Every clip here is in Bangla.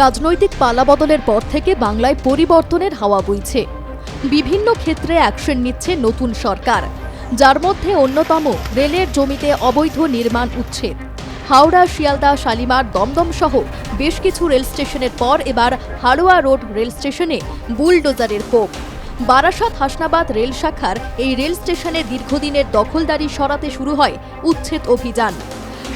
রাজনৈতিক পালাবদলের পর থেকে বাংলায় পরিবর্তনের হাওয়া বইছে। বিভিন্ন ক্ষেত্রে অ্যাকশন নিচ্ছে নতুন সরকার, যার মধ্যে অন্যতম রেলের জমিতে অবৈধ নির্মাণ উচ্ছেদ। হাওড়া, শিয়ালদা, শালিমার, দমদম সহ বেশ কিছু রেল স্টেশনের পর এবার হাড়োয়া রোড রেল স্টেশনে বুলডোজারের কোপ। বারাসাত হাসনাবাদ রেল শাখার এই রেল স্টেশনে দীর্ঘদিনের দখলদারি সরাতে শুরু হয় উচ্ছেদ অভিযান।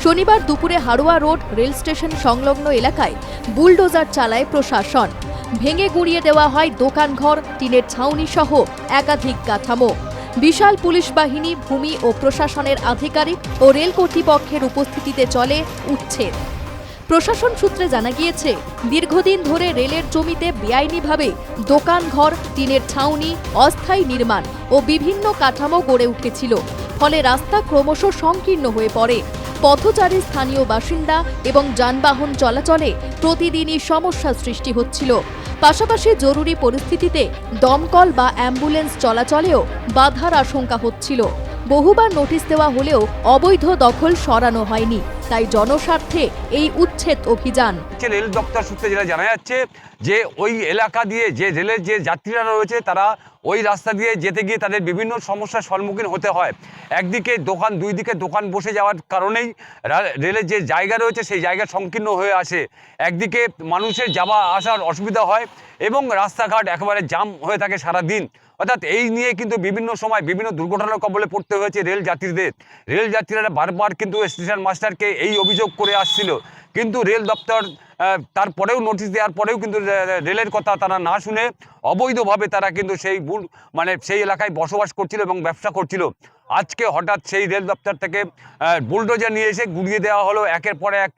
শনিবার দুপুরে হাড়োয়া রোড রেল স্টেশন সংলগ্ন এলাকায় বুলডোজার চালায় প্রশাসন। ভেঙে গুঁড়িয়ে দেওয়া হয় দোকানঘর, টিনের ছাউনি সহ একাধিক কাঠামো। বিশাল পুলিশ বাহিনী, ভূমি ও প্রশাসনের আধিকারিক ও রেল কর্তৃপক্ষের উপস্থিতিতে চলে উচ্ছেদ। প্রশাসন সূত্রে জানা গিয়েছে, দীর্ঘদিন ধরে রেলের জমিতে বেআইনিভাবে দোকানঘর, টিনের ছাউনি, অস্থায়ী নির্মাণ ও বিভিন্ন কাঠামো গড়ে উঠেছিল। ফলে রাস্তা ক্রমশ সংকীর্ণ হয়ে পড়ে। পথচারী, স্থানীয় বাসিন্দা এবং যানবাহন চলাচলে প্রতিদিনই সমস্যার সৃষ্টি হচ্ছিল। পাশাপাশি জরুরি পরিস্থিতিতে দমকল বা অ্যাম্বুলেন্স চলাচলেও বাধার আশঙ্কা হচ্ছিল। বহুবার নোটিশ দেওয়া হলেও অবৈধ দখল সরানো হয়নি। তাই জনস্বার্থে এই উচ্ছেদ অভিযান। রেল দপ্তর সূত্রে যেটা জানা যাচ্ছে যে ওই এলাকা দিয়ে যে রেলের যে যাত্রীরা রয়েছে তারা ওই রাস্তা দিয়ে যেতে গিয়ে তাদের বিভিন্ন সমস্যার সম্মুখীন হতে হয়। একদিকে দোকান, দুই দিকে দোকান বসে যাওয়ার কারণেই রেলের যে জায়গা রয়েছে সেই জায়গা সংকীর্ণ হয়ে আসে। একদিকে মানুষের যাওয়া আসার অসুবিধা হয় এবং রাস্তাঘাট একেবারে জাম হয়ে থাকে সারাদিন। অর্থাৎ এই নিয়ে কিন্তু বিভিন্ন সময় বিভিন্ন দুর্ঘটনার কবলে পড়তে হয়েছে রেল যাত্রীদের। রেল যাত্রীরা বারবার কিন্তু স্টেশন মাস্টারকে এই অভিযোগ করে আসছিল, কিন্তু রেল দপ্তর তারপরেও নোটিশ দেওয়ার পরেও কিন্তু রেলের কথা তারা না শুনে অবৈধভাবে তারা কিন্তু সেই এলাকায় বসবাস করছিল এবং ব্যবসা করছিল। আজকে হঠাৎ সেই রেল দপ্তর থেকে বুলডোজার নিয়ে এসে গুড়িয়ে দেওয়া হলো একের পর এক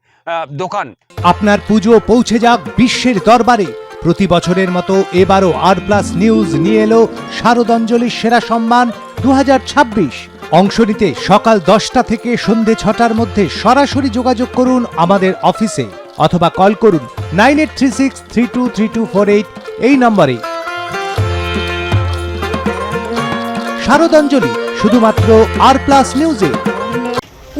দোকান। আপনার পুজো পৌঁছে যাক বিশ্বের দরবারে। প্রতি বছরের মতো এবারও আর+ নিউজ নিয়ে এলো শারদাঞ্জলির সেরা সম্মান 2026। অংশ নিতে সকাল 10টা থেকে সন্ধে 6টার মধ্যে সরাসরি যোগাযোগ করুন আমাদের অফিসে অথবা কল করুন 9836323248 এই নম্বরে। শারদাঞ্জলি শুধুমাত্র আর+ নিউজে।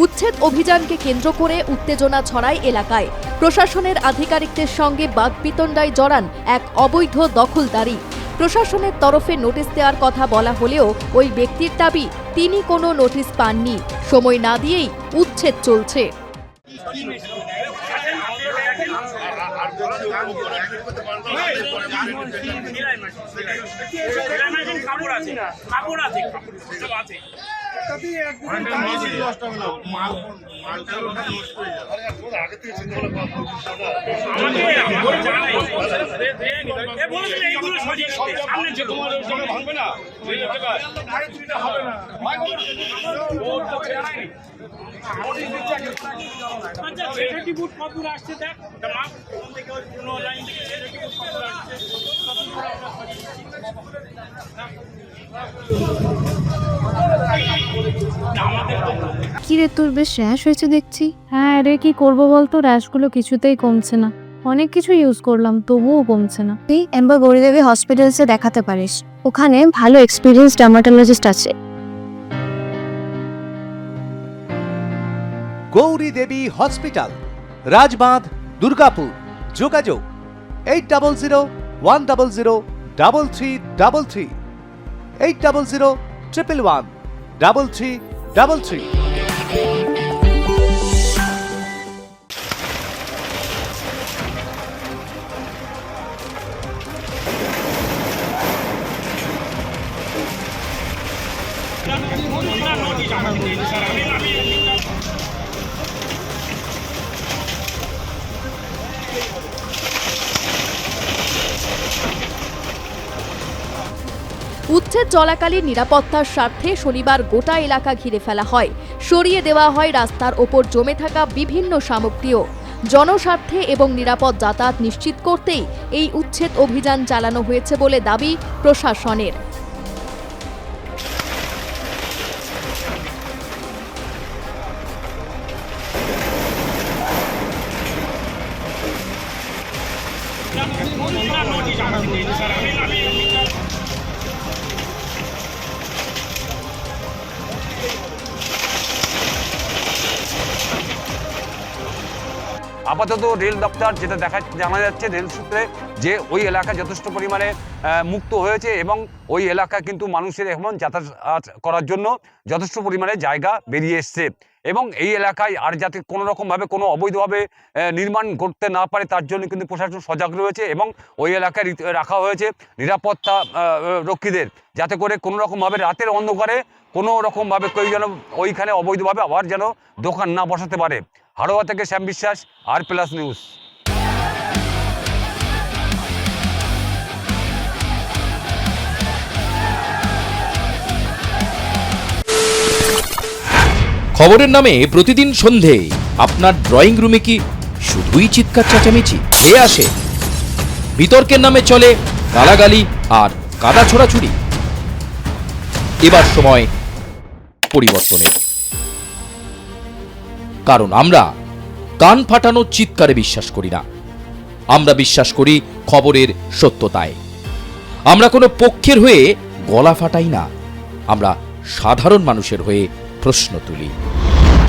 উচ্ছেদ অভিযানকে কেন্দ্র করে উত্তেজনা ছড়ায় এলাকায়। প্রশাসনের আধিকারিকদের সঙ্গে বাকবিতণ্ডায় জড়ান এক অবৈধ দখলদারি। প্রশাসনের তরফে নোটিশ দেওয়ার কথা বলা হলেও ওই ব্যক্তির দাবি তিনি কোনো নোটিশ পাননি। সময় না দিয়েই উচ্ছেদ চলছে। কিরে, তোর বেশ র্যাশ হয়েছে দেখছি। হ্যাঁ রে, কি করবো বলতো, র্যাশগুলো কিছুতেই কমছে না। অনেক কিছু ইউজ করলাম তবুও কমছে না। তুই এম্বার গৌরীদেবী হসপিটালসে দেখাতে পারিস, ওখানে ভালো এক্সপিরিয়েন্স ডার্মাটোলজিস্ট আছে। গৌরী দেবী হসপিটাল, রাজবাঁধ, দুর্গাপুর। যোগাযোগ 8001003333, 8001113333। উচ্ছেদ চলাকালীন নিরাপত্তার স্বার্থে শনিবার গোটা এলাকা ঘিরে ফেলা হয়। সরিয়ে দেওয়া হয় রাস্তার ওপর জমে থাকা বিভিন্ন সামগ্রীও। জনস্বার্থে এবং নিরাপদ যাতায়াত নিশ্চিত করতেই এই উচ্ছেদ অভিযান চালানো হয়েছে বলে দাবি প্রশাসনের। আপাতত রেল দপ্তর যেটা জানা যাচ্ছে রেল সূত্রে, যে ওই এলাকা যথেষ্ট পরিমাণে মুক্ত হয়েছে এবং ওই এলাকা কিন্তু মানুষের এখন যাতায়াত করার জন্য যথেষ্ট পরিমাণে জায়গা বেরিয়ে এসছে। এবং এই এলাকায় আর যাতে কোনো রকমভাবে কোনো অবৈধভাবে নির্মাণ করতে না পারে তার জন্য কিন্তু প্রশাসন সজাগ রয়েছে এবং ওই এলাকায় রাখা হয়েছে নিরাপত্তা রক্ষীদের, যাতে করে কোনো রকমভাবে রাতের অন্ধকারে কোনো রকমভাবে কেউ যেন ওইখানে অবৈধভাবে আবার যেন দোকান না বসাতে পারে। হাড়োয়া থেকে শ্যাম বিশ্বাস, আর+ নিউজ। খবরের নামে প্রতিদিন সন্ধে আপনার ড্রয়িং রুমে কি শুধুই চিৎকার চেঁচামেচি খেয়ে আসে? বিতর্কের নামে চলে গালাগালি আর কাদা ছোড়াছুড়ি। এবার সময় পরিবর্তনের, কারণ আমরা কান ফাটানো চিৎকারে বিশ্বাস করি না। আমরা বিশ্বাস করি খবরের সত্যতায়। আমরা কোনো পক্ষের হয়ে গলা ফাটাই না, আমরা সাধারণ মানুষের হয়ে প্রশ্ন তুলি।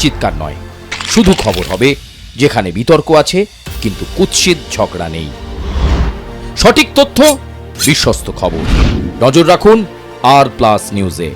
চিৎকার নয়, শুধু খবর হবে যেখানে বিতর্ক আছে কিন্তু কুৎসিত ঝগড়া নেই। সঠিক তথ্য, বিশ্বস্ত খবর। নজর রাখুন আর+ নিউজে।